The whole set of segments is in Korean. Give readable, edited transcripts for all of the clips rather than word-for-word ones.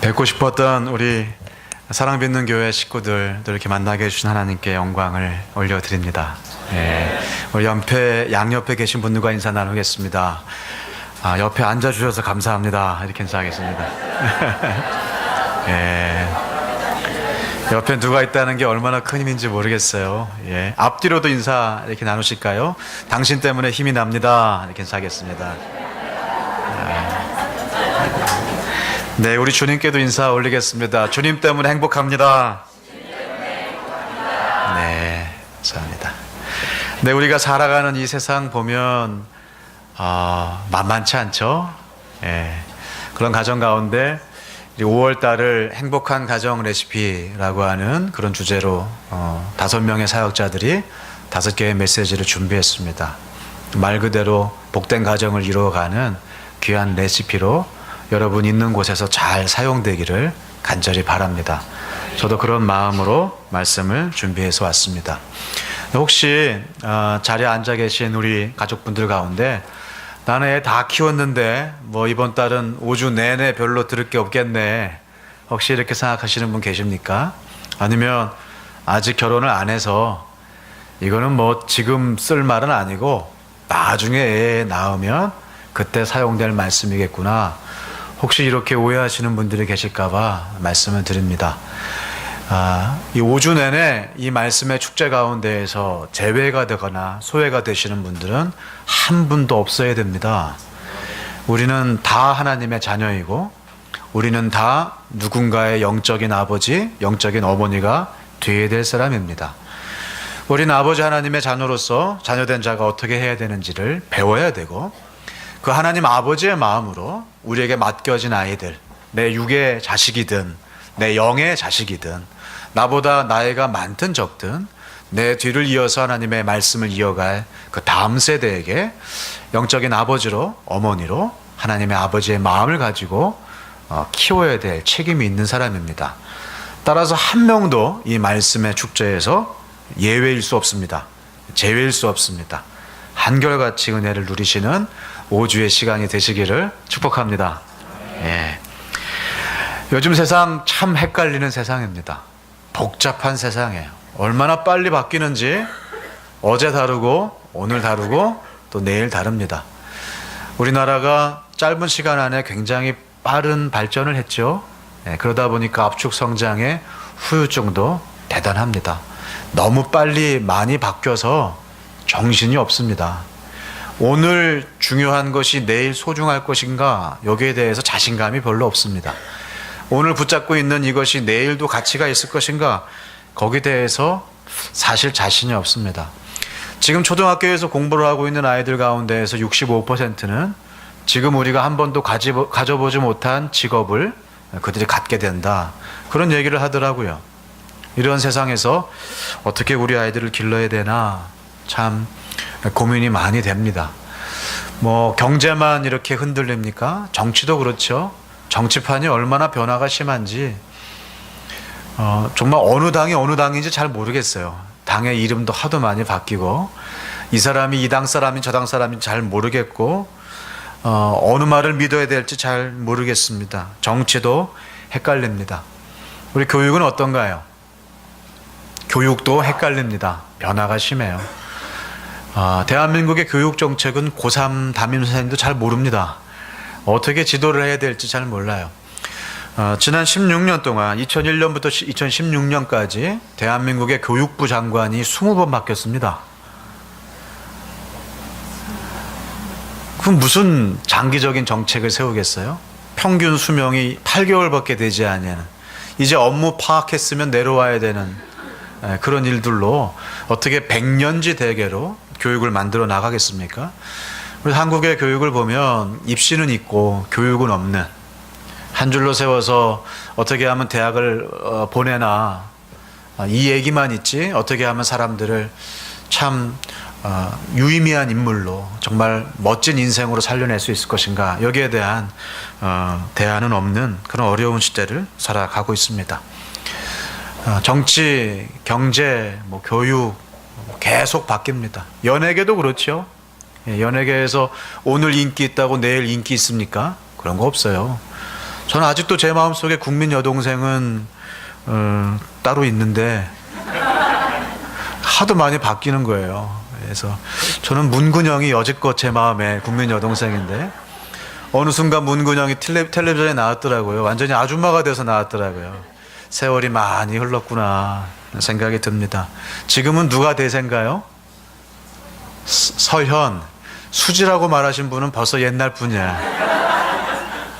뵙고 싶었던 우리 사랑받는 교회 식구들도 이렇게 만나게 해주신 하나님께 영광을 올려드립니다. 우리 양옆에 계신 분들과 인사 나누겠습니다. 옆에 앉아주셔서 감사합니다. 이렇게 인사하겠습니다. 옆에 누가 있다는 게 얼마나 큰 힘인지 모르겠어요. 앞뒤로도 인사 이렇게 나누실까요? 당신 때문에 힘이 납니다. 이렇게 인사하겠습니다. 네, 우리 주님께도 인사 올리겠습니다. 주님 때문에 행복합니다. 네, 감사합니다. 네, 우리가 살아가는 이 세상 보면 만만치 않죠. 그런 가정 가운데 5월 달을 행복한 가정 레시피라고 하는 그런 주제로 5명의 사역자들이 5개의 메시지를 준비했습니다. 말 그대로 복된 가정을 이루어가는 귀한 레시피로 여러분 있는 곳에서 잘 사용되기를 간절히 바랍니다. 저도 그런 마음으로 말씀을 준비해서 왔습니다. 혹시 자리에 앉아 계신 우리 가족분들 가운데 나는 애 다 키웠는데 뭐 이번 달은 5주 내내 별로 들을 게 없겠네, 혹시 이렇게 생각하시는 분 계십니까? 아니면 아직 결혼을 안 해서 이거는 뭐 지금 쓸 말은 아니고 나중에 애 낳으면 그때 사용될 말씀이겠구나, 혹시 이렇게 오해하시는 분들이 계실까봐 말씀을 드립니다. 이 5주 내내 이 말씀의 축제 가운데에서 제외가 되거나 소외가 되시는 분들은 한 분도 없어야 됩니다. 우리는 다 하나님의 자녀이고 우리는 다 누군가의 영적인 아버지, 영적인 어머니가 되어야 될 사람입니다. 우리는 아버지 하나님의 자녀로서 자녀된 자가 어떻게 해야 되는지를 배워야 되고, 그 하나님 아버지의 마음으로 우리에게 맡겨진 아이들, 내 육의 자식이든 내 영의 자식이든 나보다 나이가 많든 적든 내 뒤를 이어서 하나님의 말씀을 이어갈 그 다음 세대에게 영적인 아버지로, 어머니로 하나님의 아버지의 마음을 가지고 키워야 될 책임이 있는 사람입니다. 따라서 한 명도 이 말씀의 축제에서 예외일 수 없습니다. 제외일 수 없습니다. 한결같이 은혜를 누리시는 5주의 시간이 되시기를 축복합니다. 요즘 세상 참 헷갈리는 세상입니다. 복잡한 세상이에요. 얼마나 빨리 바뀌는지 어제 다르고 오늘 다르고 또 내일 다릅니다. 우리나라가 짧은 시간 안에 굉장히 빠른 발전을 했죠. 그러다 보니까 압축 성장의 후유증도 대단합니다. 너무 빨리 많이 바뀌어서 정신이 없습니다. 오늘 중요한 것이 내일 소중할 것인가, 여기에 대해서 자신감이 별로 없습니다. 오늘 붙잡고 있는 이것이 내일도 가치가 있을 것인가, 거기에 대해서 사실 자신이 없습니다. 지금 초등학교에서 공부를 하고 있는 아이들 가운데에서 65%는 지금 우리가 한 번도 가져보지 못한 직업을 그들이 갖게 된다, 그런 얘기를 하더라고요. 이런 세상에서 어떻게 우리 아이들을 길러야 되나 참 고민이 많이 됩니다. 뭐 경제만 이렇게 흔들립니까? 정치도 그렇죠. 정치판이 얼마나 변화가 심한지 정말 어느 당이 어느 당인지 잘 모르겠어요. 당의 이름도 하도 많이 바뀌고 이 사람이 이 당 사람인지 저 당 사람인지 잘 모르겠고 어느 말을 믿어야 될지 잘 모르겠습니다. 정치도 헷갈립니다. 우리 교육은 어떤가요? 교육도 헷갈립니다. 변화가 심해요. 대한민국의 교육 정책은 고3 담임 선생님도 잘 모릅니다. 어떻게 지도를 해야 될지 잘 몰라요. 지난 16년 동안 2001년부터 2016년까지 대한민국의 교육부 장관이 20번 바뀌었습니다. 그럼 무슨 장기적인 정책을 세우겠어요? 평균 수명이 8개월밖에 되지 않는, 이제 업무 파악했으면 내려와야 되는 그런 일들로 어떻게 100년지 대계로 교육을 만들어 나가겠습니까? 우리 한국의 교육을 보면 입시는 있고 교육은 없는, 한 줄로 세워서 어떻게 하면 대학을 보내나 이 얘기만 있지 어떻게 하면 사람들을 참 유의미한 인물로 정말 멋진 인생으로 살려낼 수 있을 것인가, 여기에 대한 대안은 없는 그런 어려운 시대를 살아가고 있습니다. 정치, 경제, 교육 계속 바뀝니다. 연예계도 그렇죠. 연예계에서 오늘 인기 있다고 내일 인기 있습니까? 그런 거 없어요. 저는 아직도 제 마음속에 국민 여동생은 따로 있는데 하도 많이 바뀌는 거예요. 그래서 저는 문근영이 여지껏 제 마음에 국민 여동생인데 어느 순간 문근영이 텔레비전에 나왔더라고요. 완전히 아줌마가 돼서 나왔더라고요. 세월이 많이 흘렀구나 생각이 듭니다. 지금은 누가 대세인가요? 서현. 수지라고 말하신 분은 벌써 옛날 분이야.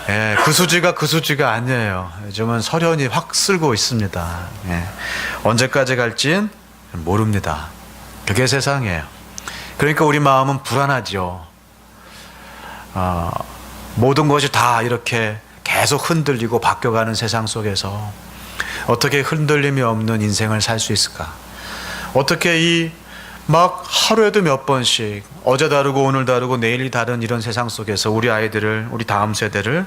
예, 그 수지가 아니에요. 요즘은 설현이 확 쓸고 있습니다. 예, 언제까지 갈진 모릅니다. 그게 세상이에요. 그러니까 우리 마음은 불안하죠. 모든 것이 다 이렇게 계속 흔들리고 바뀌어가는 세상 속에서 어떻게 흔들림이 없는 인생을 살 수 있을까? 어떻게 막 하루에도 몇 번씩 어제 다르고 오늘 다르고 내일이 다른 이런 세상 속에서 우리 아이들을, 우리 다음 세대를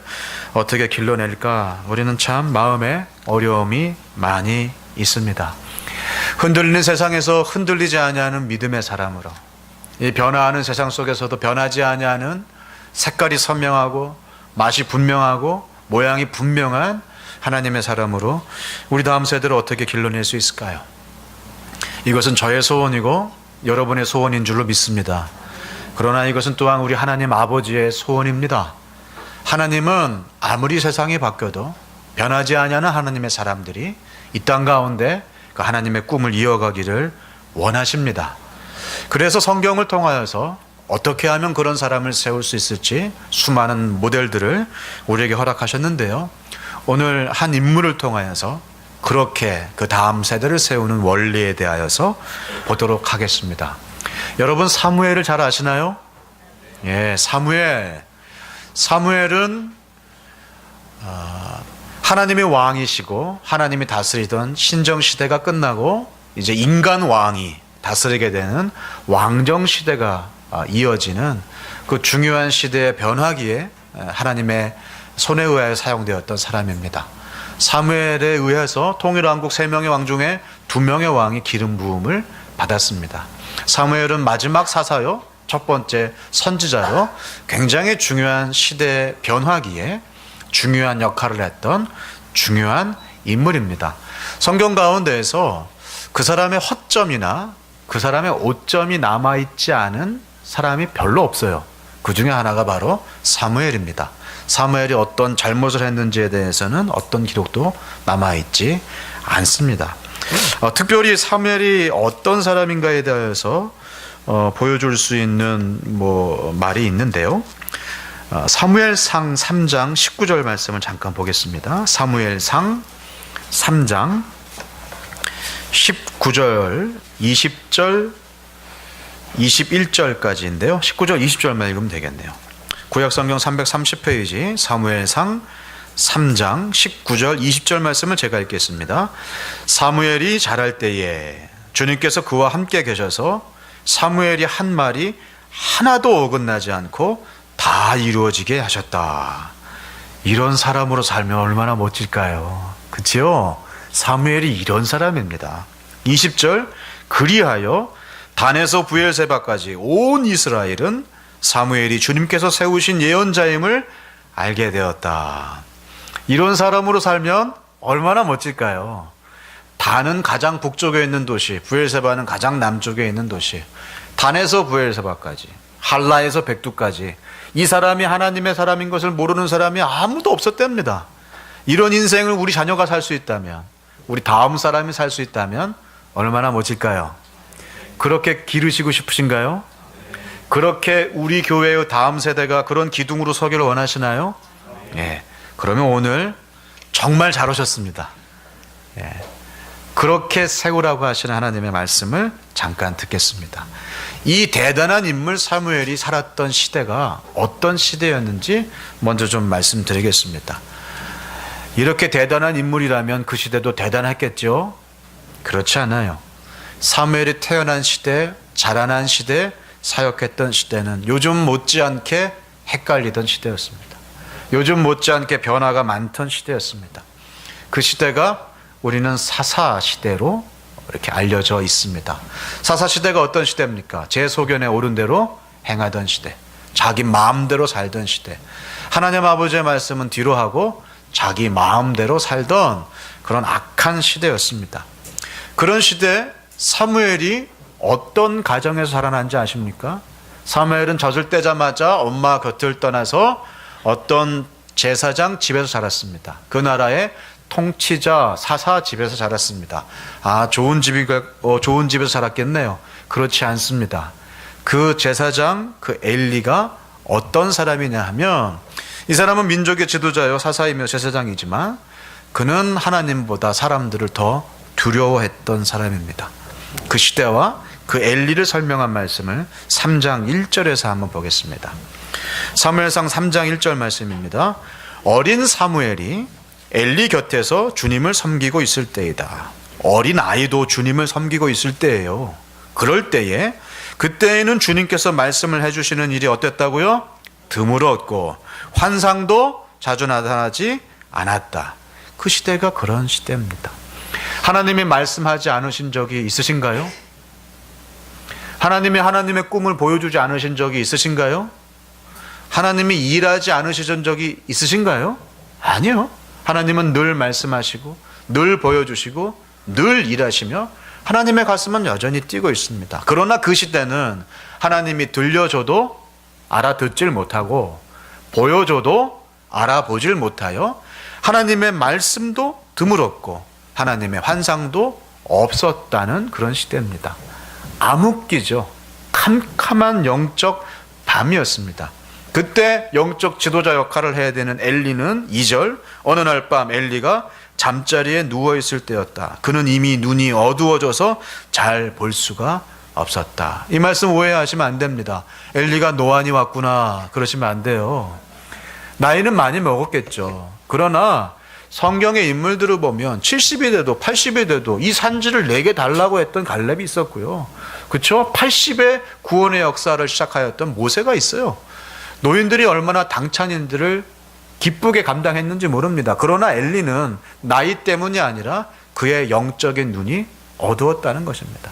어떻게 길러낼까? 우리는 참 마음에 어려움이 많이 있습니다. 흔들리는 세상에서 흔들리지 아니하는 믿음의 사람으로, 이 변화하는 세상 속에서도 변하지 아니하는 색깔이 선명하고 맛이 분명하고 모양이 분명한 하나님의 사람으로 우리 다음 세대를 어떻게 길러낼 수 있을까요? 이것은 저의 소원이고 여러분의 소원인 줄로 믿습니다. 그러나 이것은 또한 우리 하나님 아버지의 소원입니다. 하나님은 아무리 세상이 바뀌어도 변하지 아니하는 하나님의 사람들이 이 땅 가운데 그 하나님의 꿈을 이어가기를 원하십니다. 그래서 성경을 통하여서 어떻게 하면 그런 사람을 세울 수 있을지 수많은 모델들을 우리에게 허락하셨는데요. 오늘 한 인물을 통하여서 그렇게 그 다음 세대를 세우는 원리에 대하여서 보도록 하겠습니다. 여러분 사무엘을 잘 아시나요? 예, 사무엘은 하나님의 왕이시고 하나님이 다스리던 신정시대가 끝나고 이제 인간 왕이 다스리게 되는 왕정시대가 이어지는 그 중요한 시대의 변화기에 하나님의 손에 의하여 사용되었던 사람입니다. 사무엘에 의해서 통일왕국 3명의 왕 중에 2명의 왕이 기름 부음을 받았습니다. 사무엘은 마지막 사사요, 첫 번째 선지자로 굉장히 중요한 시대 변화기에 중요한 역할을 했던 중요한 인물입니다. 성경 가운데에서 그 사람의 허점이나 그 사람의 오점이 남아있지 않은 사람이 별로 없어요. 그 중에 하나가 바로 사무엘입니다. 사무엘이 어떤 잘못을 했는지에 대해서는 어떤 기록도 남아있지 않습니다. 특별히 사무엘이 어떤 사람인가에 대해서 보여줄 수 있는 말이 있는데요. 사무엘상 3장 19절 말씀을 잠깐 보겠습니다. 사무엘상 3장 19절, 20절, 21절까지인데요. 19절, 20절만 읽으면 되겠네요. 구약성경 330페이지 사무엘상 3장 19절, 20절 말씀을 제가 읽겠습니다. 사무엘이 자랄 때에 주님께서 그와 함께 계셔서 사무엘이 한 말이 하나도 어긋나지 않고 다 이루어지게 하셨다. 이런 사람으로 살면 얼마나 멋질까요? 그렇죠? 사무엘이 이런 사람입니다. 20절, 그리하여 단에서 브엘세바까지 온 이스라엘은 사무엘이 주님께서 세우신 예언자임을 알게 되었다. 이런 사람으로 살면 얼마나 멋질까요? 단은 가장 북쪽에 있는 도시, 브엘세바는 가장 남쪽에 있는 도시, 단에서 브엘세바까지, 할라에서 백두까지 이 사람이 하나님의 사람인 것을 모르는 사람이 아무도 없었답니다. 이런 인생을 우리 자녀가 살 수 있다면, 우리 다음 사람이 살 수 있다면 얼마나 멋질까요? 그렇게 기르시고 싶으신가요? 그렇게 우리 교회의 다음 세대가 그런 기둥으로 서기를 원하시나요? 예. 그러면 오늘 정말 잘 오셨습니다. 예. 그렇게 세우라고 하시는 하나님의 말씀을 잠깐 듣겠습니다. 이 대단한 인물 사무엘이 살았던 시대가 어떤 시대였는지 먼저 좀 말씀드리겠습니다. 이렇게 대단한 인물이라면 그 시대도 대단했겠죠? 그렇지 않아요. 사무엘이 태어난 시대, 자라난 시대, 사역했던 시대는 요즘 못지않게 헷갈리던 시대였습니다. 요즘 못지않게 변화가 많던 시대였습니다. 그 시대가 우리는 사사시대로 이렇게 알려져 있습니다. 사사시대가 어떤 시대입니까? 제 소견에 옳은 대로 행하던 시대, 자기 마음대로 살던 시대, 하나님 아버지의 말씀은 뒤로 하고 자기 마음대로 살던 그런 악한 시대였습니다. 그런 시대에 사무엘이 어떤 가정에서 자라난지 아십니까? 사무엘은 젖을 떼자마자 엄마 곁을 떠나서 어떤 제사장 집에서 자랐습니다. 그 나라의 통치자 사사 집에서 자랐습니다. 좋은 집에서 자랐겠네요. 그렇지 않습니다. 그 제사장 그 엘리가 어떤 사람이냐 하면, 이 사람은 민족의 지도자요 사사이며 제사장이지만 그는 하나님보다 사람들을 더 두려워했던 사람입니다. 그 시대와 그 엘리를 설명한 말씀을 3장 1절에서 한번 보겠습니다. 사무엘상 3장 1절 말씀입니다. 어린 사무엘이 엘리 곁에서 주님을 섬기고 있을 때이다. 어린 아이도 주님을 섬기고 있을 때예요. 그럴 때에, 그때에는 주님께서 말씀을 해주시는 일이 어땠다고요? 드물었고 환상도 자주 나타나지 않았다. 그 시대가 그런 시대입니다. 하나님이 말씀하지 않으신 적이 있으신가요? 하나님의 꿈을 보여주지 않으신 적이 있으신가요? 하나님이 일하지 않으신 적이 있으신가요? 아니요. 하나님은 늘 말씀하시고 늘 보여주시고 늘 일하시며 하나님의 가슴은 여전히 뛰고 있습니다. 그러나 그 시대는 하나님이 들려줘도 알아듣질 못하고 보여줘도 알아보질 못하여 하나님의 말씀도 드물었고 하나님의 환상도 없었다는 그런 시대입니다. 암흑기죠. 캄캄한 영적 밤이었습니다. 그때 영적 지도자 역할을 해야 되는 엘리는 2절, 어느 날 밤 엘리가 잠자리에 누워있을 때였다. 그는 이미 눈이 어두워져서 잘 볼 수가 없었다. 이 말씀 오해하시면 안 됩니다. 엘리가 노안이 왔구나 그러시면 안 돼요. 나이는 많이 먹었겠죠. 그러나 성경의 인물들을 보면 70이 돼도 80이 돼도 이 산지를 내게 달라고 했던 갈렙이 있었고요. 그렇죠? 80의 구원의 역사를 시작하였던 모세가 있어요. 노인들이 얼마나 당찬인들을 기쁘게 감당했는지 모릅니다. 그러나 엘리는 나이 때문이 아니라 그의 영적인 눈이 어두웠다는 것입니다.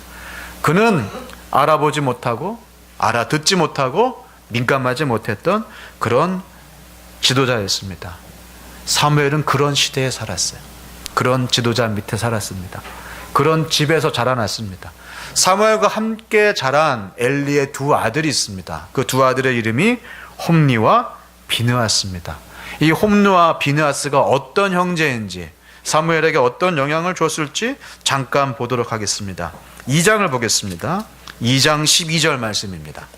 그는 알아보지 못하고 알아듣지 못하고 민감하지 못했던 그런 지도자였습니다. 사무엘은 그런 시대에 살았어요. 그런 지도자 밑에 살았습니다. 그런 집에서 자라났습니다. 사무엘과 함께 자란 엘리의 두 아들이 있습니다. 그 두 아들의 이름이 홈리와 비느하스입니다. 이 홈리와 비느하스가 어떤 형제인지, 사무엘에게 어떤 영향을 줬을지 잠깐 보도록 하겠습니다. 2장을 보겠습니다. 2장 12절 말씀입니다.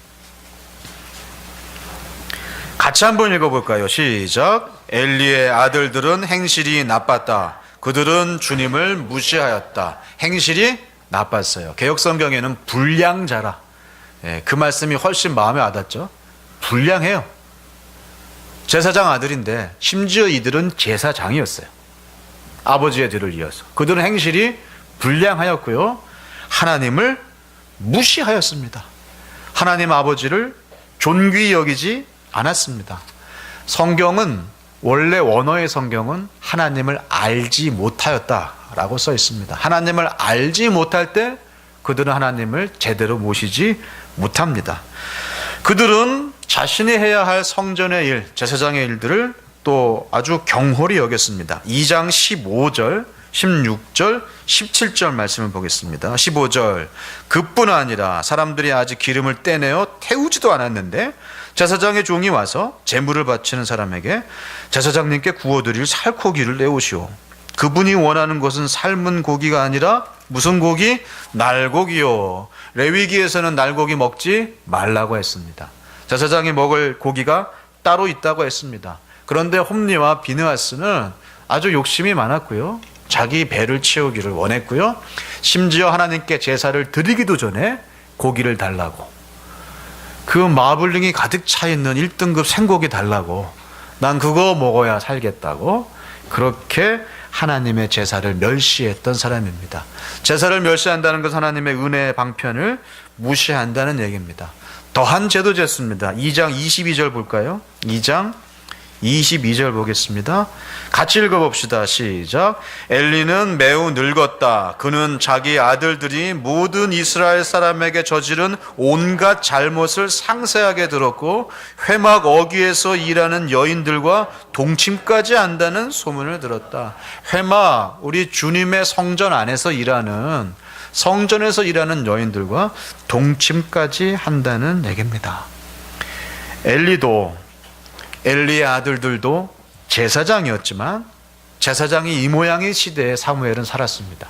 같이 한번 읽어볼까요? 시작. 엘리의 아들들은 행실이 나빴다. 그들은 주님을 무시하였다. 행실이 나빴어요. 개역성경에는 불량자라. 그 말씀이 훨씬 마음에 와닿죠. 불량해요. 제사장 아들인데 심지어 이들은 제사장이었어요. 아버지의 뒤를 이어서. 그들은 행실이 불량하였고요. 하나님을 무시하였습니다. 하나님 아버지를 존귀히 여기지 않았습니다. 성경은, 원래 원어의 성경은 하나님을 알지 못하였다라고 써 있습니다. 하나님을 알지 못할 때 그들은 하나님을 제대로 모시지 못합니다. 그들은 자신이 해야 할 성전의 일, 제사장의 일들을 또 아주 경홀히 여겼습니다. 2장 15절, 16절, 17절 말씀을 보겠습니다. 15절. 그뿐 아니라 사람들이 아직 기름을 떼내어 태우지도 않았는데 제사장의 종이 와서 제물을 바치는 사람에게 제사장님께 구워드릴 살코기를 내오시오. 그분이 원하는 것은 삶은 고기가 아니라 무슨 고기? 날고기요. 레위기에서는 날고기 먹지 말라고 했습니다. 제사장이 먹을 고기가 따로 있다고 했습니다. 그런데 홈리와 비느하스는 아주 욕심이 많았고요. 자기 배를 채우기를 원했고요. 심지어 하나님께 제사를 드리기도 전에 고기를 달라고, 그 마블링이 가득 차 있는 1등급 생고기 달라고, 난 그거 먹어야 살겠다고 그렇게 하나님의 제사를 멸시했던 사람입니다. 제사를 멸시한다는 것은 하나님의 은혜의 방편을 무시한다는 얘기입니다. 더한 죄도 짓습니다. 2장 22절 볼까요? 2장 22절 보겠습니다. 같이 읽어봅시다. 시작. 엘리는 매우 늙었다. 그는 자기 아들들이 모든 이스라엘 사람에게 저지른 온갖 잘못을 상세하게 들었고 회막 어귀에서 일하는 여인들과 동침까지 한다는 소문을 들었다. 회막, 우리 주님의 성전 안에서 일하는, 성전에서 일하는 여인들과 동침까지 한다는 얘기입니다. 엘리의 아들들도 제사장이었지만 제사장이 이 모양의 시대에 사무엘은 살았습니다.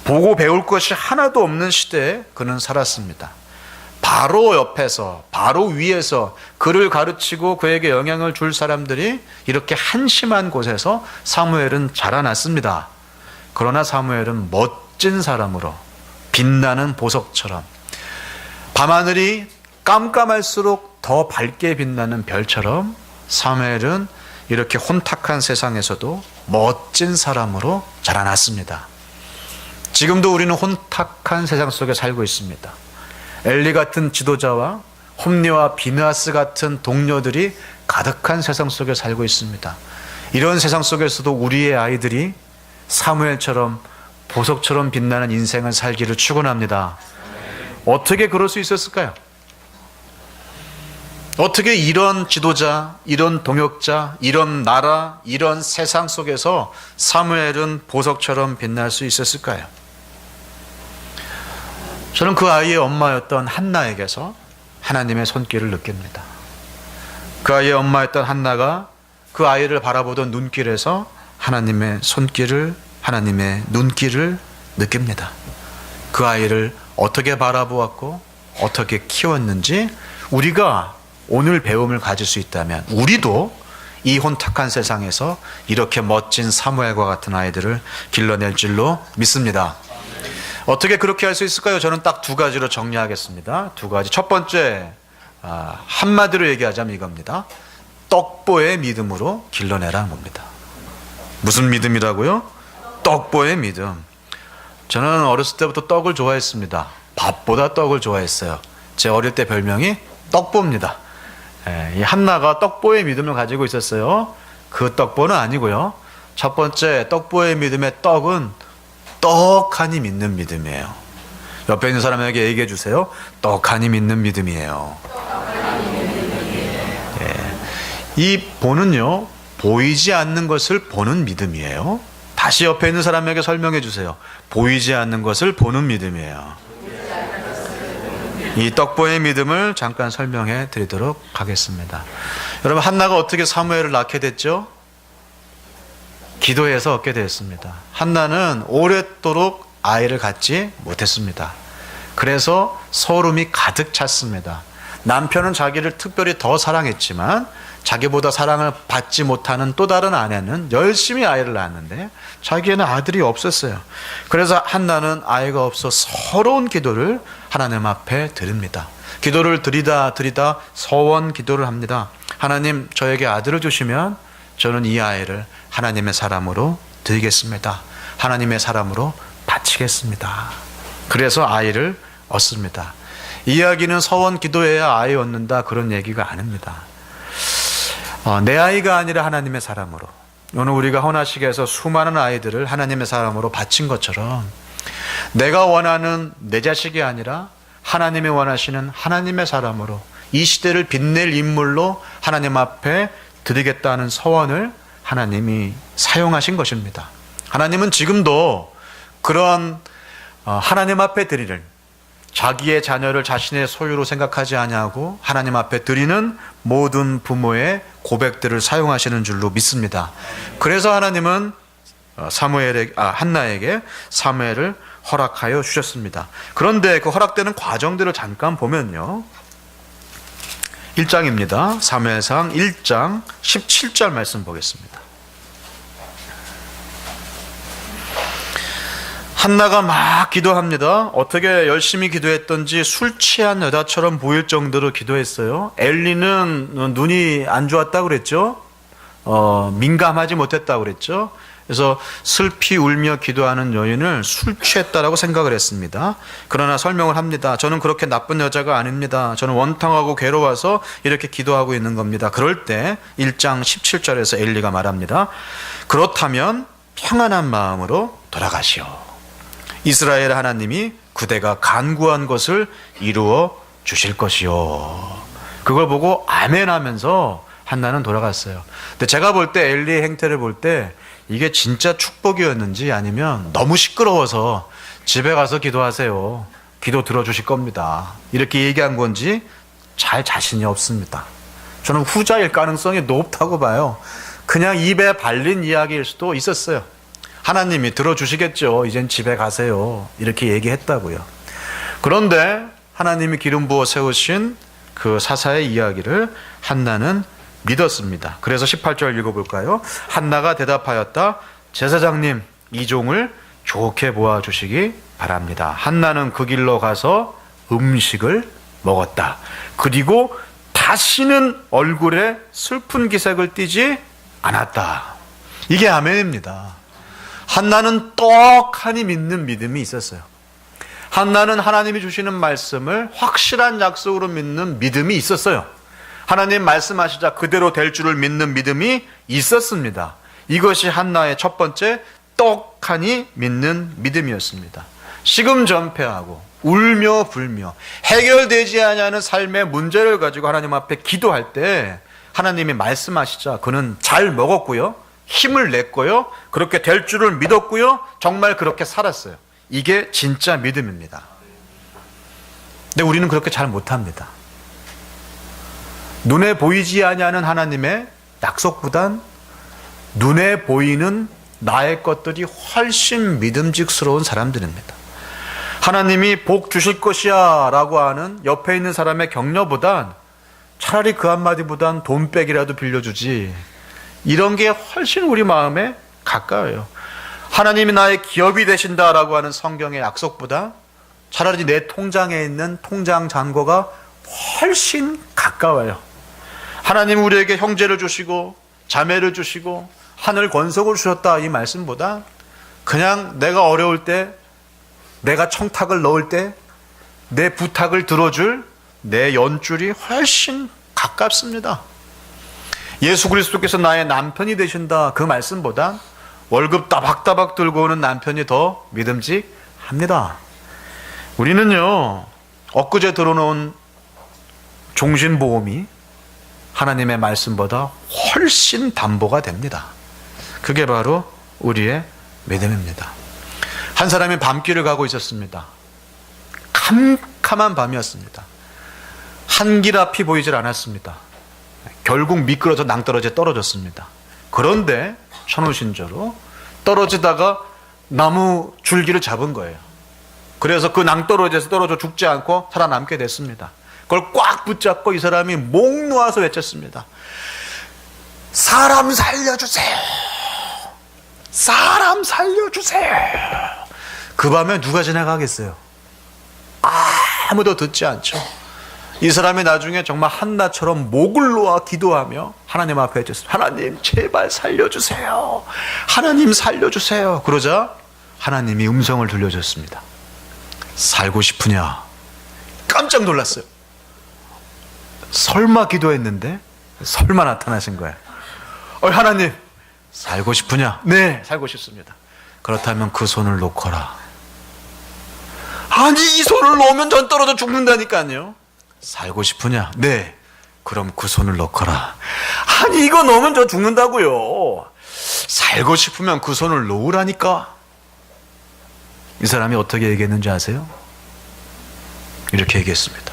보고 배울 것이 하나도 없는 시대에 그는 살았습니다. 바로 옆에서, 바로 위에서 그를 가르치고 그에게 영향을 줄 사람들이 이렇게 한심한 곳에서 사무엘은 자라났습니다. 그러나 사무엘은 멋진 사람으로 빛나는 보석처럼, 밤하늘이 깜깜할수록 더 밝게 빛나는 별처럼 사무엘은 이렇게 혼탁한 세상에서도 멋진 사람으로 자라났습니다. 지금도 우리는 혼탁한 세상 속에 살고 있습니다. 엘리 같은 지도자와 홈리와 비느하스 같은 동료들이 가득한 세상 속에 살고 있습니다. 이런 세상 속에서도 우리의 아이들이 사무엘처럼 보석처럼 빛나는 인생을 살기를 축원합니다. 어떻게 그럴 수 있었을까요? 어떻게 이런 지도자, 이런 동역자, 이런 나라, 이런 세상 속에서 사무엘은 보석처럼 빛날 수 있었을까요? 저는 그 아이의 엄마였던 한나에게서 하나님의 손길을 느낍니다. 그 아이의 엄마였던 한나가 그 아이를 바라보던 눈길에서 하나님의 손길을, 하나님의 눈길을 느낍니다. 그 아이를 어떻게 바라보았고 어떻게 키웠는지 우리가 오늘 배움을 가질 수 있다면 우리도 이 혼탁한 세상에서 이렇게 멋진 사무엘과 같은 아이들을 길러낼 줄로 믿습니다. 어떻게 그렇게 할 수 있을까요? 저는 딱 두 가지로 정리하겠습니다. 두 가지. 첫 번째, 한마디로 얘기하자면 이겁니다. 떡보의 믿음으로 길러내라는 겁니다. 무슨 믿음이라고요? 떡보의 믿음. 저는 어렸을 때부터 떡을 좋아했습니다. 밥보다 떡을 좋아했어요. 제 어릴 때 별명이 떡보입니다. 이 한나가 떡보의 믿음을 가지고 있었어요. 그 떡보는 아니고요. 첫 번째 떡보의 믿음의 떡은 떡하니 믿는 믿음이에요. 옆에 있는 사람에게 얘기해 주세요. 떡하니 믿는 믿음이에요. 이 보는요, 보이지 않는 것을 보는 믿음이에요. 다시 옆에 있는 사람에게 설명해 주세요. 보이지 않는 것을 보는 믿음이에요. 이 떡보의 믿음을 잠깐 설명해 드리도록 하겠습니다. 여러분, 한나가 어떻게 사무엘을 낳게 됐죠? 기도해서 얻게 되었습니다. 한나는 오랫도록 아이를 갖지 못했습니다. 그래서 서름이 가득 찼습니다. 남편은 자기를 특별히 더 사랑했지만 자기보다 사랑을 받지 못하는 또 다른 아내는 열심히 아이를 낳았는데 자기에는 아들이 없었어요. 그래서 한나는 아이가 없어 서러운 기도를 하나님 앞에 드립니다. 기도를 드리다 서원 기도를 합니다. 하나님, 저에게 아들을 주시면 저는 이 아이를 하나님의 사람으로 드리겠습니다. 하나님의 사람으로 바치겠습니다. 그래서 아이를 얻습니다. 이야기는 서원 기도해야 아이 얻는다 그런 얘기가 아닙니다. 내 아이가 아니라 하나님의 사람으로, 오늘 우리가 헌화식에서 수많은 아이들을 하나님의 사람으로 바친 것처럼 내가 원하는 내 자식이 아니라 하나님이 원하시는 하나님의 사람으로 이 시대를 빛낼 인물로 하나님 앞에 드리겠다는 서원을 하나님이 사용하신 것입니다. 하나님은 지금도 그런 하나님 앞에 드리는, 자기의 자녀를 자신의 소유로 생각하지 아니하고 하나님 앞에 드리는 모든 부모의 고백들을 사용하시는 줄로 믿습니다. 그래서 하나님은 한나에게 사무엘을 허락하여 주셨습니다. 그런데 그 허락되는 과정들을 잠깐 보면요, 1장입니다. 사무엘상 1장 17절 말씀 보겠습니다. 한나가 막 기도합니다. 어떻게 열심히 기도했던지 술 취한 여자처럼 보일 정도로 기도했어요. 엘리는 눈이 안 좋았다고 그랬죠. 민감하지 못했다고 그랬죠. 그래서 슬피 울며 기도하는 여인을 술 취했다라고 생각을 했습니다. 그러나 설명을 합니다. 저는 그렇게 나쁜 여자가 아닙니다. 저는 원통하고 괴로워서 이렇게 기도하고 있는 겁니다. 그럴 때 1장 17절에서 엘리가 말합니다. 그렇다면 평안한 마음으로 돌아가시오. 이스라엘 하나님이 그대가 간구한 것을 이루어 주실 것이요. 그걸 보고 아멘 하면서 한나는 돌아갔어요. 근데 제가 볼 때 엘리의 행태를 볼 때 이게 진짜 축복이었는지 아니면 너무 시끄러워서 집에 가서 기도하세요. 기도 들어주실 겁니다. 이렇게 얘기한 건지 잘 자신이 없습니다. 저는 후자일 가능성이 높다고 봐요. 그냥 입에 발린 이야기일 수도 있었어요. 하나님이 들어주시겠죠. 이젠 집에 가세요. 이렇게 얘기했다고요. 그런데 하나님이 기름 부어 세우신 그 사사의 이야기를 한나는 믿었습니다. 그래서 18절 읽어볼까요? 한나가 대답하였다. 제사장님, 이 종을 좋게 보아주시기 바랍니다. 한나는 그 길로 가서 음식을 먹었다. 그리고 다시는 얼굴에 슬픈 기색을 띠지 않았다. 이게 아멘입니다. 한나는 떡하니 믿는 믿음이 있었어요. 한나는 하나님이 주시는 말씀을 확실한 약속으로 믿는 믿음이 있었어요. 하나님 말씀하시자 그대로 될 줄을 믿는 믿음이 있었습니다. 이것이 한나의 첫 번째 떡하니 믿는 믿음이었습니다. 시금전폐하고 울며 불며 해결되지 않는 삶의 문제를 가지고 하나님 앞에 기도할 때 하나님이 말씀하시자 그는 잘 먹었고요. 힘을 냈고요. 그렇게 될 줄을 믿었고요. 정말 그렇게 살았어요. 이게 진짜 믿음입니다. 근데 우리는 그렇게 잘 못합니다. 눈에 보이지 아니하는 하나님의 약속보단 눈에 보이는 나의 것들이 훨씬 믿음직스러운 사람들입니다. 하나님이 복 주실 것이야 라고 하는 옆에 있는 사람의 격려보단 차라리 그 한마디보단 돈백이라도 빌려주지, 이런 게 훨씬 우리 마음에 가까워요. 하나님이 나의 기업이 되신다라고 하는 성경의 약속보다 차라리 내 통장에 있는 통장 잔고가 훨씬 가까워요. 하나님 우리에게 형제를 주시고 자매를 주시고 하늘 권속을 주셨다 이 말씀보다 그냥 내가 어려울 때, 내가 청탁을 넣을 때 내 부탁을 들어줄 내 연줄이 훨씬 가깝습니다. 예수 그리스도께서 나의 남편이 되신다 그 말씀보다 월급 따박따박 들고 오는 남편이 더 믿음직합니다. 우리는요, 엊그제 들어놓은 종신보험이 하나님의 말씀보다 훨씬 담보가 됩니다. 그게 바로 우리의 믿음입니다. 한 사람이 밤길을 가고 있었습니다. 캄캄한 밤이었습니다. 한 길 앞이 보이질 않았습니다. 결국 미끄러져 낭떠러지에 떨어졌습니다. 그런데 천우신저로 떨어지다가 나무 줄기를 잡은 거예요. 그래서 그 낭떠러지에서 떨어져 죽지 않고 살아남게 됐습니다. 그걸 꽉 붙잡고 이 사람이 목 놓아서 외쳤습니다. 사람 살려주세요. 사람 살려주세요. 그 밤에 누가 지나가겠어요? 아무도 듣지 않죠. 이 사람이 나중에 정말 한나처럼 목을 놓아 기도하며 하나님 앞에 외쳤습니다. 하나님 제발 살려주세요. 하나님 살려주세요. 그러자 하나님이 음성을 들려줬습니다. 살고 싶으냐? 깜짝 놀랐어요. 설마 기도했는데 설마 나타나신 거예요. 하나님 살고 싶으냐? 네, 살고 싶습니다. 그렇다면 그 손을 놓거라. 아니, 이 손을 놓으면 전 떨어져 죽는다니까요. 살고 싶으냐? 네. 그럼 그 손을 놓거라. 아니, 이거 놓으면 저 죽는다고요. 살고 싶으면 그 손을 놓으라니까. 이 사람이 어떻게 얘기했는지 아세요? 이렇게 얘기했습니다.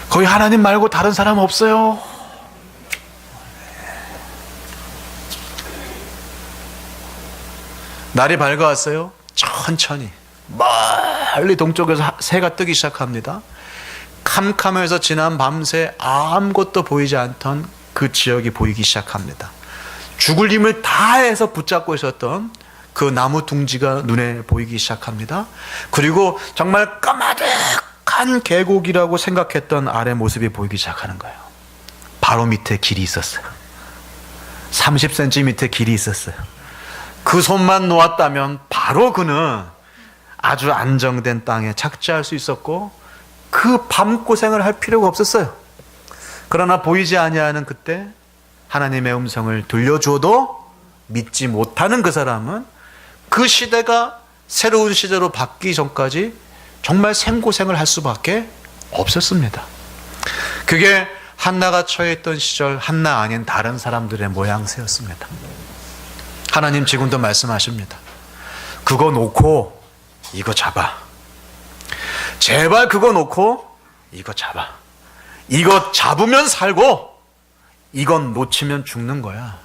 거기 하나님 말고 다른 사람 없어요. 날이 밝아왔어요. 천천히 멀리 동쪽에서 새가 뜨기 시작합니다. 캄캄해서 지난 밤새 아무것도 보이지 않던 그 지역이 보이기 시작합니다. 죽을 힘을 다해서 붙잡고 있었던 그 나무 둥지가 눈에 보이기 시작합니다. 그리고 정말 까마득한 계곡이라고 생각했던 아래 모습이 보이기 시작하는 거예요. 바로 밑에 길이 있었어요. 30cm 밑에 길이 있었어요. 그 손만 놓았다면 바로 그는 아주 안정된 땅에 착지할 수 있었고 그 밤고생을 할 필요가 없었어요. 그러나 보이지 아니하는 그때 하나님의 음성을 들려주어도 믿지 못하는 그 사람은 그 시대가 새로운 시대로 바뀌기 전까지 정말 생고생을 할 수밖에 없었습니다. 그게 한나가 처해있던 시절 한나 아닌 다른 사람들의 모양새였습니다. 하나님 지금도 말씀하십니다. 그거 놓고 이거 잡아. 제발 그거 놓고 이거 잡아. 이거 잡으면 살고 이건 놓치면 죽는 거야.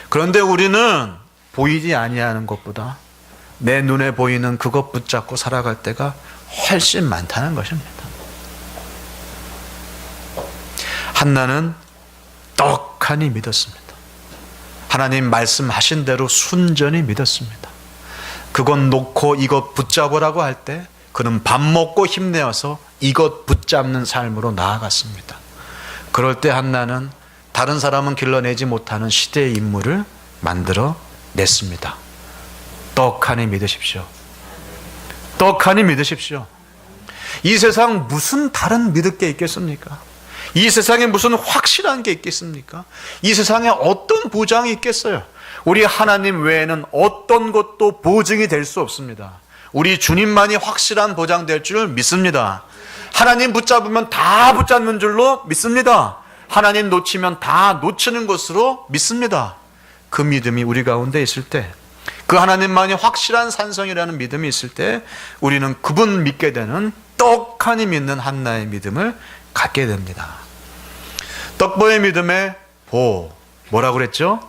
그런데 우리는 보이지 아니하는 것보다 내 눈에 보이는 그것 붙잡고 살아갈 때가 훨씬 많다는 것입니다. 한나는 떡하니 믿었습니다. 하나님 말씀하신 대로 순전히 믿었습니다. 그것 놓고 이것 붙잡으라고 할 때 그는 밥 먹고 힘내어서 이것 붙잡는 삶으로 나아갔습니다. 그럴 때 한나는 다른 사람은 길러내지 못하는 시대의 인물을 만들어 냈습니다. 떡하니 믿으십시오. 떡하니 믿으십시오. 이 세상 무슨 다른 믿을 게 있겠습니까? 이 세상에 무슨 확실한 게 있겠습니까? 이 세상에 어떤 보장이 있겠어요? 우리 하나님 외에는 어떤 것도 보증이 될 수 없습니다. 우리 주님만이 확실한 보장될 줄 믿습니다. 하나님 붙잡으면 다 붙잡는 줄로 믿습니다. 하나님 놓치면 다 놓치는 것으로 믿습니다. 그 믿음이 우리 가운데 있을 때, 그 하나님만이 확실한 산성이라는 믿음이 있을 때 우리는 그분 믿게 되는 떡하니 믿는 한나의 믿음을 갖게 됩니다. 떡보의 믿음의 뭐라고 그랬죠?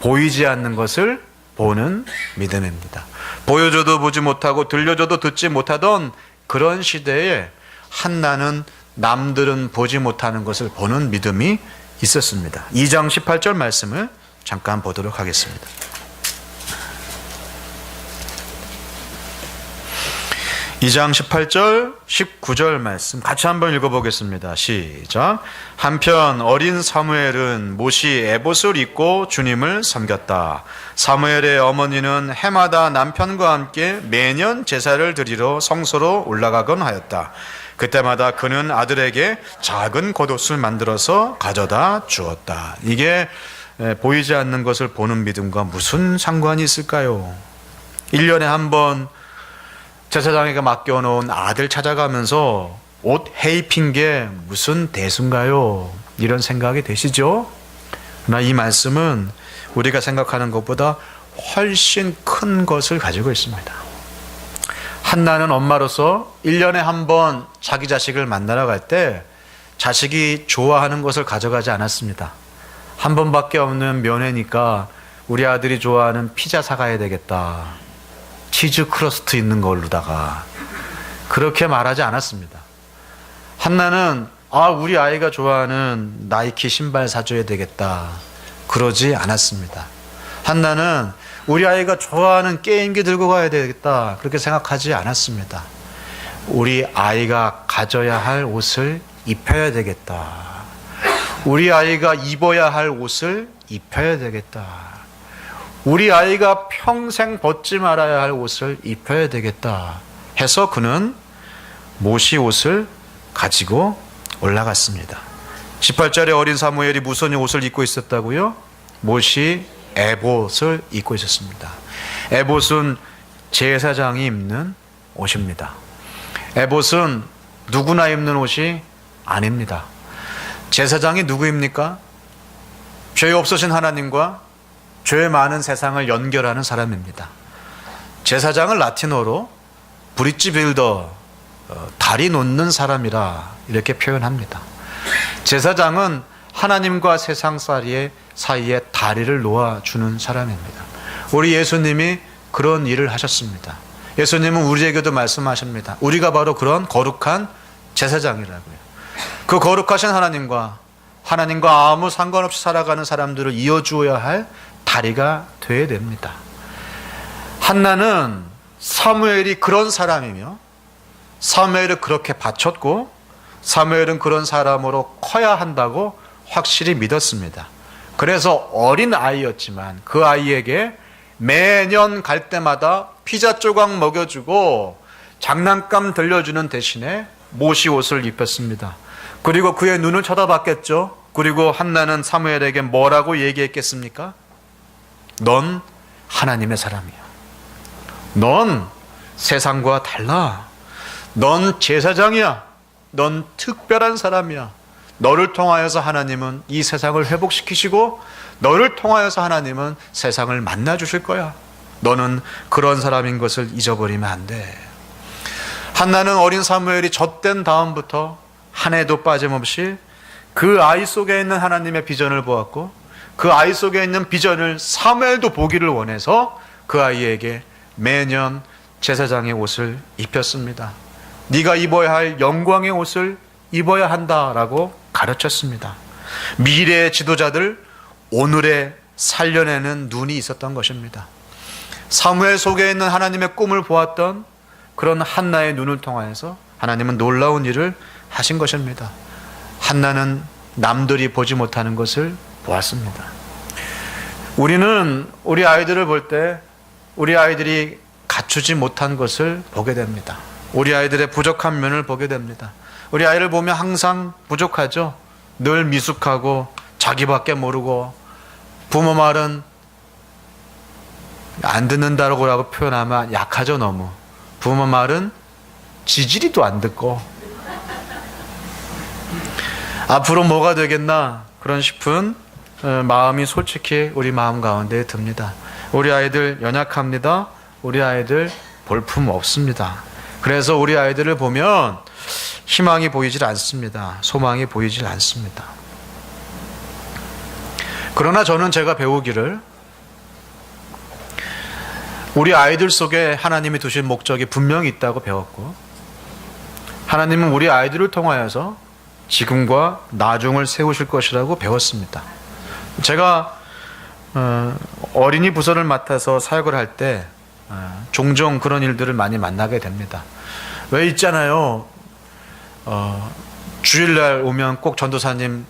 보이지 않는 것을 보는 믿음입니다. 보여줘도 보지 못하고 들려줘도 듣지 못하던 그런 시대에 한나는 남들은 보지 못하는 것을 보는 믿음이 있었습니다. 2장 18절 말씀을 잠깐 보도록 하겠습니다. 2장 18절, 19절 말씀 같이 한번 읽어보겠습니다. 시작. 한편 어린 사무엘은 못이 에봇을 입고 주님을 섬겼다. 사무엘의 어머니는 해마다 남편과 함께 매년 제사를 드리러 성소로 올라가곤 하였다. 그때마다 그는 아들에게 작은 겉옷을 만들어서 가져다 주었다. 이게 보이지 않는 것을 보는 믿음과 무슨 상관이 있을까요? 1년에 한 번 제사장에게 맡겨놓은 아들 찾아가면서 옷 해입힌 게 무슨 대수인가요? 이런 생각이 되시죠? 그러나 이 말씀은 우리가 생각하는 것보다 훨씬 큰 것을 가지고 있습니다. 한나는 엄마로서 1년에 한 번 자기 자식을 만나러 갈 때 자식이 좋아하는 것을 가져가지 않았습니다. 한 번밖에 없는 면회니까 우리 아들이 좋아하는 피자 사가야 되겠다. 치즈 크러스트 있는 걸로다가 그렇게 말하지 않았습니다. 한나는 우리 아이가 좋아하는 나이키 신발 사줘야 되겠다. 그러지 않았습니다. 한나는 우리 아이가 좋아하는 게임기 들고 가야 되겠다. 그렇게 생각하지 않았습니다. 우리 아이가 가져야 할 옷을 입혀야 되겠다. 우리 아이가 입어야 할 옷을 입혀야 되겠다. 우리 아이가 평생 벗지 말아야 할 옷을 입혀야 되겠다 해서 그는 못이 옷을 가지고 올라갔습니다. 18절에 어린 사무엘이 무슨 옷을 입고 있었다고요? 못이 에봇을 입고 있었습니다. 에봇은 제사장이 입는 옷입니다. 에봇은 누구나 입는 옷이 아닙니다. 제사장이 누구입니까? 죄 없으신 하나님과 죄 많은 세상을 연결하는 사람입니다. 제사장을 라틴어로 브릿지 빌더, 다리 놓는 사람이라 이렇게 표현합니다. 제사장은 하나님과 세상 사이에 다리를 놓아주는 사람입니다. 우리 예수님이 그런 일을 하셨습니다. 예수님은 우리에게도 말씀하십니다. 우리가 바로 그런 거룩한 제사장이라고요. 그 거룩하신 하나님과 아무 상관없이 살아가는 사람들을 이어주어야 할 다리가 되어야 됩니다. 한나는 사무엘이 그런 사람이며 사무엘을 그렇게 바쳤고 사무엘은 그런 사람으로 커야 한다고 확실히 믿었습니다. 그래서 어린 아이였지만 그 아이에게 매년 갈 때마다 피자 조각 먹여주고 장난감 들려주는 대신에 모시 옷을 입혔습니다. 그리고 그의 눈을 쳐다봤겠죠. 그리고 한나는 사무엘에게 뭐라고 얘기했겠습니까? 넌 하나님의 사람이야. 넌 세상과 달라. 넌 제사장이야. 넌 특별한 사람이야. 너를 통하여서 하나님은 이 세상을 회복시키시고 너를 통하여서 하나님은 세상을 만나 주실 거야. 너는 그런 사람인 것을 잊어버리면 안 돼. 한나는 어린 사무엘이 젖된 다음부터 한 해도 빠짐없이 그 아이 속에 있는 하나님의 비전을 보았고 그 아이 속에 있는 비전을 사무엘도 보기를 원해서 그 아이에게 매년 제사장의 옷을 입혔습니다. 네가 입어야 할 영광의 옷을 입어야 한다라고 가르쳤습니다. 미래의 지도자들, 오늘의 살려내는 눈이 있었던 것입니다. 사무엘 속에 있는 하나님의 꿈을 보았던 그런 한나의 눈을 통하여서 하나님은 놀라운 일을 하신 것입니다. 한나는 남들이 보지 못하는 것을 보았습니다. 우리는 우리 아이들을 볼 때 우리 아이들이 갖추지 못한 것을 보게 됩니다. 우리 아이들의 부족한 면을 보게 됩니다. 우리 아이를 보면 항상 부족하죠. 늘 미숙하고 자기밖에 모르고 부모 말은 안 듣는다고 표현하면 약하죠. 너무. 부모 말은 지지리도 안 듣고 앞으로 뭐가 되겠나 그런 싶은 마음이 솔직히 우리 마음 가운데 듭니다. 우리 아이들 연약합니다. 우리 아이들 볼품 없습니다. 그래서 우리 아이들을 보면 희망이 보이질 않습니다. 소망이 보이질 않습니다. 그러나 저는 제가 배우기를 우리 아이들 속에 하나님이 두신 목적이 분명히 있다고 배웠고 하나님은 우리 아이들을 통하여서 지금과 나중을 세우실 것이라고 배웠습니다. 제가 어린이 부서를 맡아서 사역을 할 때 종종 그런 일들을 많이 만나게 됩니다. 왜 있잖아요. 주일날 오면 꼭 전도사님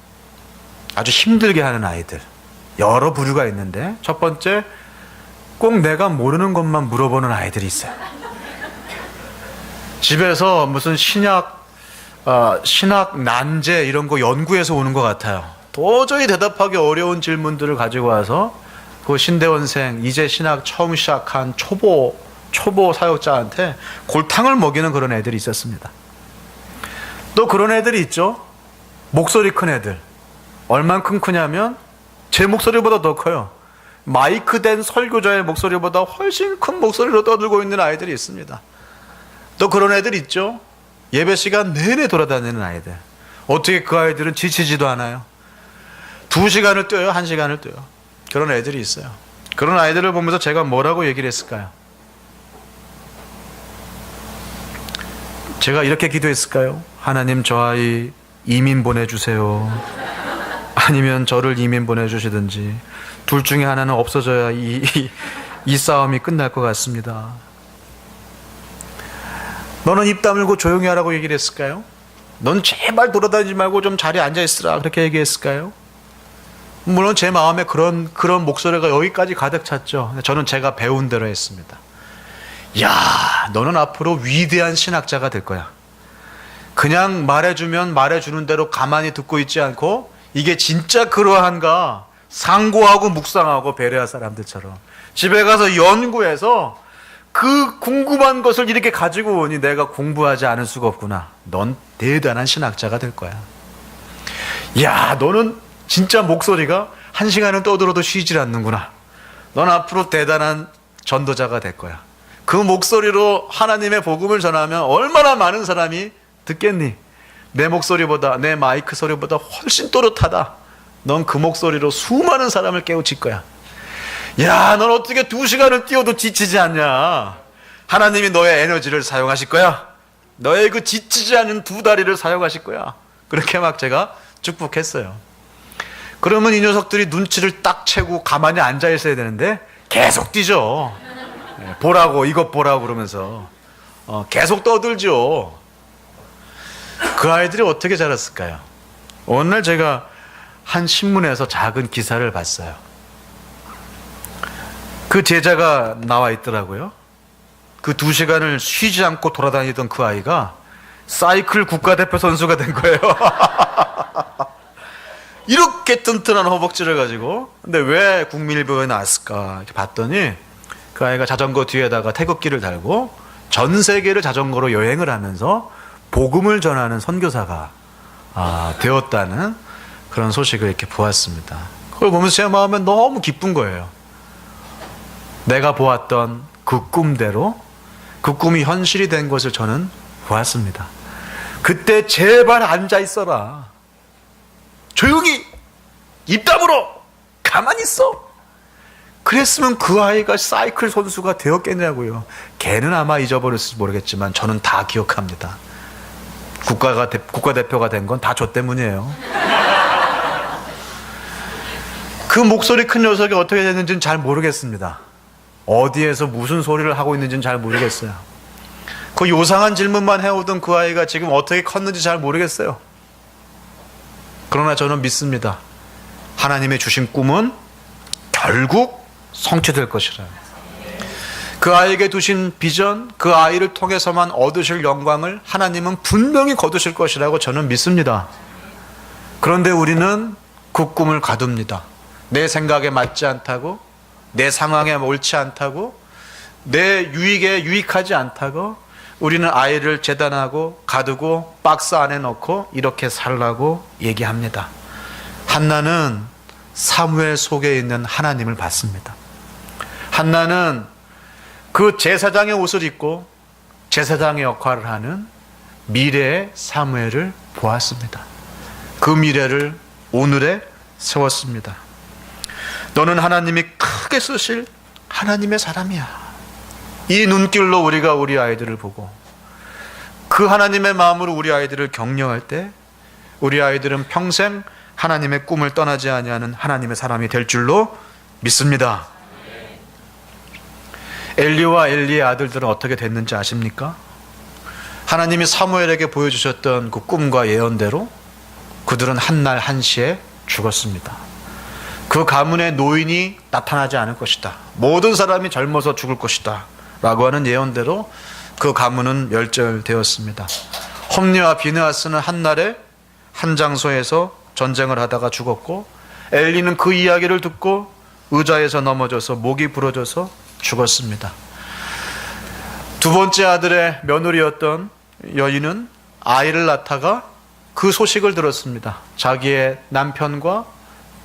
아주 힘들게 하는 아이들 여러 부류가 있는데 첫 번째 꼭 내가 모르는 것만 물어보는 아이들이 있어요. 집에서 무슨 신학 난제 이런 거 연구해서 오는 것 같아요. 도저히 대답하기 어려운 질문들을 가지고 와서 그 신대원생 이제 신학 처음 시작한 초보 사역자한테 골탕을 먹이는 그런 애들이 있었습니다. 또 그런 애들이 있죠. 목소리 큰 애들. 얼만큼 크냐면 제 목소리보다 더 커요. 마이크 된 설교자의 목소리보다 훨씬 큰 목소리로 떠들고 있는 아이들이 있습니다. 또 그런 애들 있죠. 예배 시간 내내 돌아다니는 아이들. 어떻게 그 아이들은 지치지도 않아요. 2시간을 뛰어요. 1시간을 뛰어요. 그런 애들이 있어요. 그런 아이들을 보면서 제가 뭐라고 얘기를 했을까요? 제가 이렇게 기도했을까요? 하나님 저 아이 이민 보내주세요. 아니면 저를 이민 보내주시든지 둘 중에 하나는 없어져야 이 싸움이 끝날 것 같습니다. 너는 입 다물고 조용히 하라고 얘기를 했을까요? 넌 제발 돌아다니지 말고 좀 자리에 앉아있으라 그렇게 얘기했을까요? 물론 제 마음에 그런 목소리가 여기까지 가득 찼죠. 저는 제가 배운 대로 했습니다. 야, 너는 앞으로 위대한 신학자가 될 거야. 그냥 말해주면 말해주는 대로 가만히 듣고 있지 않고 이게 진짜 그러한가 상고하고 묵상하고 배려할 사람들처럼 집에 가서 연구해서 그 궁금한 것을 이렇게 가지고 오니 내가 공부하지 않을 수가 없구나. 넌 대단한 신학자가 될 거야. 야, 너는 진짜 목소리가 1시간은 떠들어도 쉬질 않는구나. 넌 앞으로 대단한 전도자가 될 거야. 그 목소리로 하나님의 복음을 전하면 얼마나 많은 사람이 듣겠니? 내 목소리보다 내 마이크 소리보다 훨씬 또렷하다. 넌 그 목소리로 수많은 사람을 깨우칠 거야. 야, 넌 어떻게 2시간을 뛰어도 지치지 않냐? 하나님이 너의 에너지를 사용하실 거야. 너의 그 지치지 않는 2다리를 사용하실 거야. 그렇게 막 제가 축복했어요. 그러면 이 녀석들이 눈치를 딱 채고 가만히 앉아 있어야 되는데 계속 뛰죠. 보라고 이것 보라고 그러면서 계속 떠들죠. 그 아이들이 어떻게 자랐을까요? 어느 날 제가 한 신문에서 작은 기사를 봤어요. 그 제자가 나와 있더라고요. 그 2시간을 쉬지 않고 돌아다니던 그 아이가 사이클 국가대표 선수가 된 거예요. 이렇게 튼튼한 허벅지를 가지고. 근데 왜 국민일보에 나왔을까 이렇게 봤더니 그 아이가 자전거 뒤에다가 태극기를 달고 전 세계를 자전거로 여행을 하면서 복음을 전하는 선교사가 되었다는 그런 소식을 이렇게 보았습니다. 그걸 보면서 제 마음에 너무 기쁜 거예요. 내가 보았던 그 꿈대로 그 꿈이 현실이 된 것을 저는 보았습니다. 그때 제발 앉아 있어라. 조용히 입 다물어. 가만히 있어. 그랬으면 그 아이가 사이클 선수가 되었겠냐고요. 걔는 아마 잊어버렸을지 모르겠지만 저는 다 기억합니다. 국가대표가 된 건 다 저 때문이에요. 그 목소리 큰 녀석이 어떻게 됐는지는 잘 모르겠습니다. 어디에서 무슨 소리를 하고 있는지는 잘 모르겠어요. 그 요상한 질문만 해오던 그 아이가 지금 어떻게 컸는지 잘 모르겠어요. 그러나 저는 믿습니다. 하나님의 주신 꿈은 결국 성취될 것이라. 그 아이에게 두신 비전, 그 아이를 통해서만 얻으실 영광을 하나님은 분명히 거두실 것이라고 저는 믿습니다. 그런데 우리는 그 꿈을 가둡니다. 내 생각에 맞지 않다고, 내 상황에 옳지 않다고, 내 유익에 유익하지 않다고 우리는 아이를 재단하고 가두고 박스 안에 넣고 이렇게 살라고 얘기합니다. 한나는 사무엘 속에 있는 하나님을 봤습니다. 한나는 그 제사장의 옷을 입고 제사장의 역할을 하는 미래의 사무엘을 보았습니다. 그 미래를 오늘에 세웠습니다. 너는 하나님이 크게 쓰실 하나님의 사람이야. 이 눈길로 우리가 우리 아이들을 보고 그 하나님의 마음으로 우리 아이들을 격려할 때 우리 아이들은 평생 하나님의 꿈을 떠나지 아니하는 하나님의 사람이 될 줄로 믿습니다. 엘리와 엘리의 아들들은 어떻게 됐는지 아십니까? 하나님이 사무엘에게 보여주셨던 그 꿈과 예언대로 그들은 한날 한시에 죽었습니다. 그 가문의 노인이 나타나지 않을 것이다. 모든 사람이 젊어서 죽을 것이다. 라고 하는 예언대로 그 가문은 멸절되었습니다. 홈리와 비느하스는 한날에 한 장소에서 전쟁을 하다가 죽었고 엘리는 그 이야기를 듣고 의자에서 넘어져서 목이 부러져서 죽었습니다. 두 번째 아들의 며느리였던 여인은 아이를 낳다가 그 소식을 들었습니다. 자기의 남편과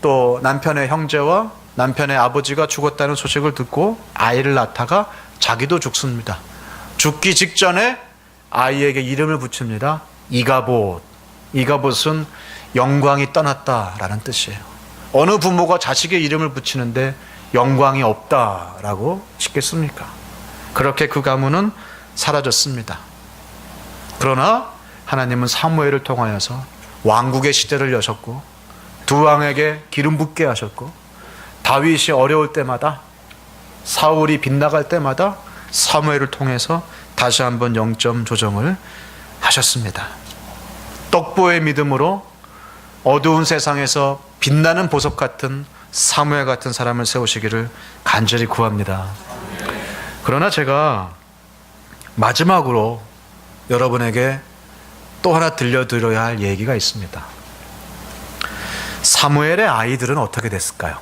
또 남편의 형제와 남편의 아버지가 죽었다는 소식을 듣고 아이를 낳다가 자기도 죽습니다. 죽기 직전에 아이에게 이름을 붙입니다. 이가봇. 이가봇은 영광이 떠났다라는 뜻이에요. 어느 부모가 자식의 이름을 붙이는데 영광이 없다라고 싶겠습니까? 그렇게 그 가문은 사라졌습니다. 그러나 하나님은 사무엘을 통하여서 왕국의 시대를 여셨고 두 왕에게 기름 붓게 하셨고 다윗이 어려울 때마다 사울이 빗나갈 때마다 사무엘을 통해서 다시 한번 영점 조정을 하셨습니다. 떡보의 믿음으로 어두운 세상에서 빛나는 보석 같은 사무엘 같은 사람을 세우시기를 간절히 구합니다. 그러나 제가 마지막으로 여러분에게 또 하나 들려드려야 할 얘기가 있습니다. 사무엘의 아이들은 어떻게 됐을까요?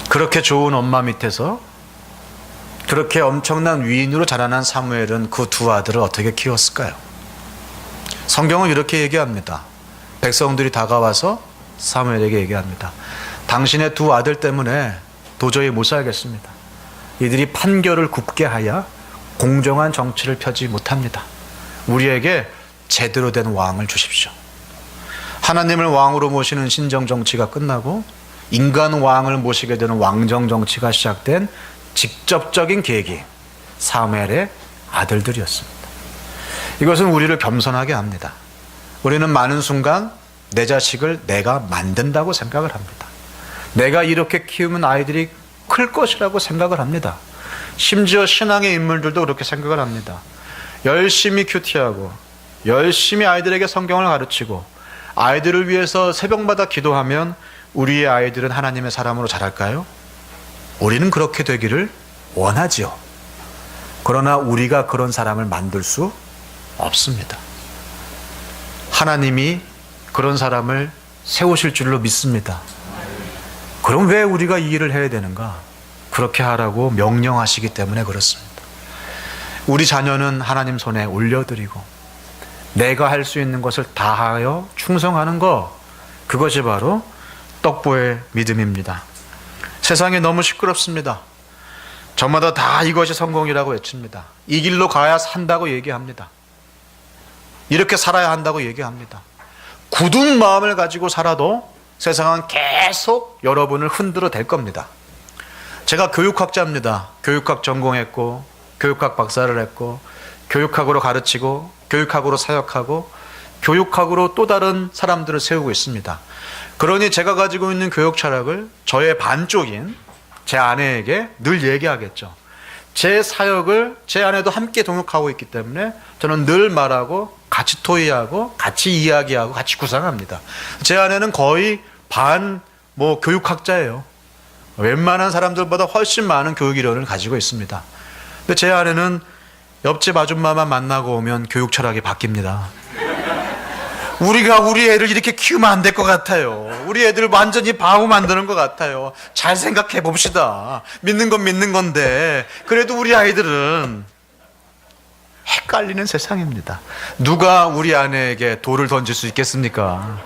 그렇게 좋은 엄마 밑에서 그렇게 엄청난 위인으로 자라난 사무엘은 그 두 아들을 어떻게 키웠을까요? 성경은 이렇게 얘기합니다. 백성들이 다가와서 사무엘에게 얘기합니다. 당신의 두 아들 때문에 도저히 못 살겠습니다. 이들이 판결을 굽게 하여 공정한 정치를 펴지 못합니다. 우리에게 제대로 된 왕을 주십시오. 하나님을 왕으로 모시는 신정 정치가 끝나고 인간 왕을 모시게 되는 왕정 정치가 시작된 직접적인 계기, 사무엘의 아들들이었습니다. 이것은 우리를 겸손하게 합니다. 우리는 많은 순간 내 자식을 내가 만든다고 생각을 합니다. 내가 이렇게 키우면 아이들이 클 것이라고 생각을 합니다. 심지어 신앙의 인물들도 그렇게 생각을 합니다. 열심히 큐티하고 열심히 아이들에게 성경을 가르치고 아이들을 위해서 새벽마다 기도하면 우리의 아이들은 하나님의 사람으로 자랄까요? 우리는 그렇게 되기를 원하지요. 그러나 우리가 그런 사람을 만들 수 없습니다. 하나님이 그런 사람을 세우실 줄로 믿습니다. 그럼 왜 우리가 이 일을 해야 되는가? 그렇게 하라고 명령하시기 때문에 그렇습니다. 우리 자녀는 하나님 손에 올려드리고 내가 할 수 있는 것을 다하여 충성하는 것, 그것이 바로 떡보의 믿음입니다. 세상이 너무 시끄럽습니다. 저마다 다 이것이 성공이라고 외칩니다. 이 길로 가야 산다고 얘기합니다. 이렇게 살아야 한다고 얘기합니다. 굳은 마음을 가지고 살아도 세상은 계속 여러분을 흔들어 댈 겁니다. 제가 교육학자입니다. 교육학 전공했고 교육학 박사를 했고 교육학으로 가르치고 교육학으로 사역하고 교육학으로 또 다른 사람들을 세우고 있습니다. 그러니 제가 가지고 있는 교육 철학을 저의 반쪽인 제 아내에게 늘 얘기하겠죠. 제 사역을 제 아내도 함께 동역하고 있기 때문에 저는 늘 말하고 같이 토의하고 같이 이야기하고 같이 구상합니다. 제 아내는 거의 교육학자예요. 웬만한 사람들보다 훨씬 많은 교육 이론을 가지고 있습니다. 근데 제 아내는 옆집 아줌마만 만나고 오면 교육 철학이 바뀝니다. 우리가 우리 애를 이렇게 키우면 안 될 것 같아요. 우리 애들 완전히 바보 만드는 것 같아요. 잘 생각해 봅시다. 믿는 건 믿는 건데 그래도 우리 아이들은 헷갈리는 세상입니다. 누가 우리 아내에게 돌을 던질 수 있겠습니까?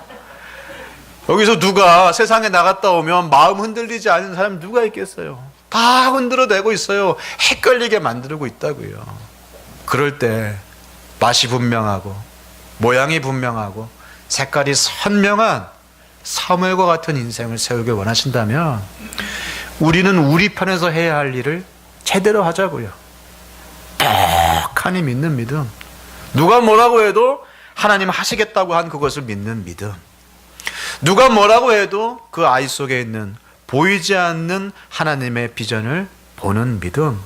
여기서 누가 세상에 나갔다 오면 마음 흔들리지 않은 사람 누가 있겠어요? 다 흔들어대고 있어요. 헷갈리게 만들고 있다고요. 그럴 때 맛이 분명하고 모양이 분명하고 색깔이 선명한 사무엘과 같은 인생을 세우길 원하신다면 우리는 우리 편에서 해야 할 일을 제대로 하자고요. 떡하니 믿는 믿음, 누가 뭐라고 해도 하나님 하시겠다고 한 그것을 믿는 믿음, 누가 뭐라고 해도 그 아이 속에 있는 보이지 않는 하나님의 비전을 보는 믿음,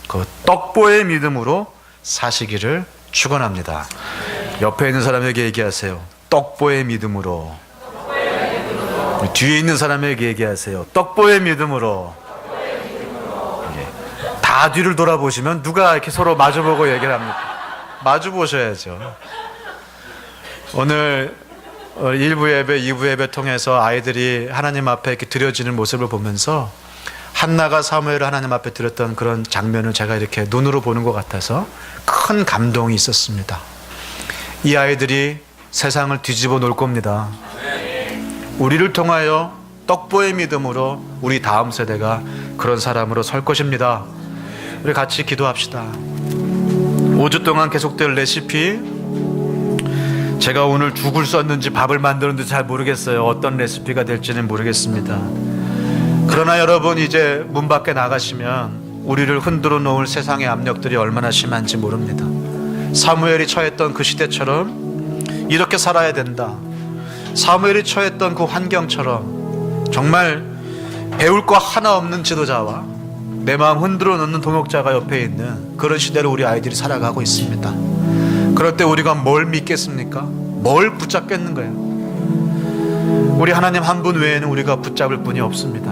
그 떡보의 믿음으로 사시기를 축원합니다. 옆에 있는 사람에게 얘기하세요. 떡보의 믿음으로. 뒤에 있는 사람에게 얘기하세요. 떡보의 믿음으로. 다 뒤를 돌아보시면 누가 이렇게 서로 마주보고 얘기를 합니까? 마주보셔야죠. 오늘 1부 예배, 2부 예배 통해서 아이들이 하나님 앞에 이렇게 드려지는 모습을 보면서 한나가 사무엘을 하나님 앞에 드렸던 그런 장면을 제가 이렇게 눈으로 보는 것 같아서 큰 감동이 있었습니다. 이 아이들이 세상을 뒤집어 놓을 겁니다. 우리를 통하여 떡보의 믿음으로 우리 다음 세대가 그런 사람으로 설 것입니다. 우리 같이 기도합시다. 5주 동안 계속될 레시피, 제가 오늘 죽을 썼는지 밥을 만드는지 잘 모르겠어요. 어떤 레시피가 될지는 모르겠습니다. 그러나 여러분, 이제 문 밖에 나가시면 우리를 흔들어 놓을 세상의 압력들이 얼마나 심한지 모릅니다. 사무엘이 처했던 그 시대처럼 이렇게 살아야 된다. 사무엘이 처했던 그 환경처럼 정말 배울 거 하나 없는 지도자와 내 마음 흔들어 놓는 동역자가 옆에 있는 그런 시대로 우리 아이들이 살아가고 있습니다. 그럴 때 우리가 뭘 믿겠습니까? 뭘 붙잡겠는가요? 우리 하나님 한 분 외에는 우리가 붙잡을 분이 없습니다.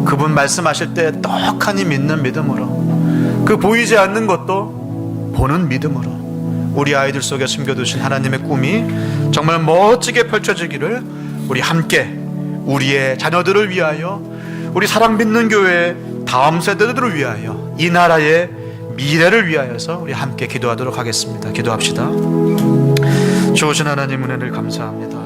그분 말씀하실 때 떡하니 믿는 믿음으로, 그 보이지 않는 것도 보는 믿음으로 우리 아이들 속에 숨겨두신 하나님의 꿈이 정말 멋지게 펼쳐지기를 우리 함께 우리의 자녀들을 위하여, 우리 사랑 믿는 교회의 다음 세대들을 위하여, 이 나라의 미래를 위하여서 우리 함께 기도하도록 하겠습니다. 기도합시다. 좋으신 하나님, 은혜를 감사합니다.